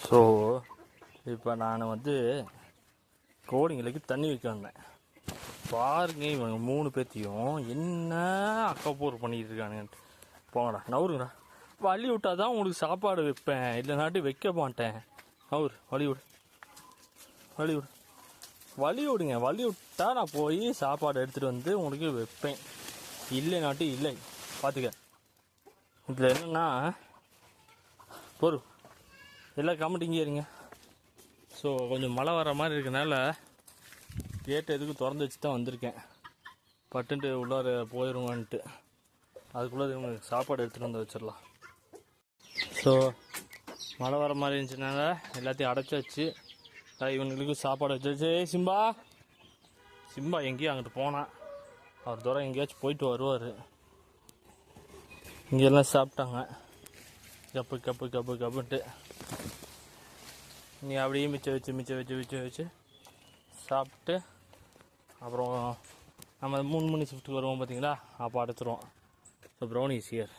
So இப்போ நான் வந்து கோழிங்களுக்கு தண்ணி வைக்க வந்தேன். பாருங்க இவங்க 3 பேர்த்தையும் என்ன அக்கப்போர் பண்ணிட்டு இருக்கானுங்கன்ட்டு. போங்கடா, நவுருங்கடா. வழி விட்டா தான் உங்களுக்கு சாப்பாடு வைப்பேன், இல்லைனாட்டி வைக்க மாட்டேன். நவுரு, வழி விடு, வழி விடு, வழி விடுங்க. வழி விட்டா நான் போய் சாப்பாடு எடுத்துகிட்டு வந்து உங்களுக்கு வைப்பேன், இல்லைனாட்டி இல்லை. பார்த்துக்க. இதில் என்னென்னா பொறு எல்லாம் கமிட்டிங்கே இருங்க. ஸோ கொஞ்சம் மழை வர மாதிரி இருக்கனால கேட்டு எதுக்கு திறந்து வச்சு தான் வந்திருக்கேன். பட்டுன்ட்டு உள்ளார போயிடுவான்ட்டு அதுக்குள்ளே இவங்க சாப்பாடு எடுத்துகிட்டு வந்து வச்சிடலாம். ஸோ மழை வர மாதிரி இருந்துச்சுனால எல்லாத்தையும் அடைச்சி வச்சு இவங்களுக்கு சாப்பாடு வச்சு. சிம்பா சிம்பா எங்கேயும் அங்கிட்டு போனான், அவர் தூரம் எங்கேயாச்சும் போயிட்டு வருவார். இங்கெல்லாம் சாப்பிட்டாங்க கப்பு கப்பு கப்பு கப்புன்ட்டு. நீ அப்படியே மிச்சம் வச்சு சாப்பிட்டு அப்புறம் நம்ம 3 மணி ஷிஃப்ட்டுக்கு வருவோம் பார்த்தீங்களா, அப்போ அடைச்சிருவோம். So Brownie is here.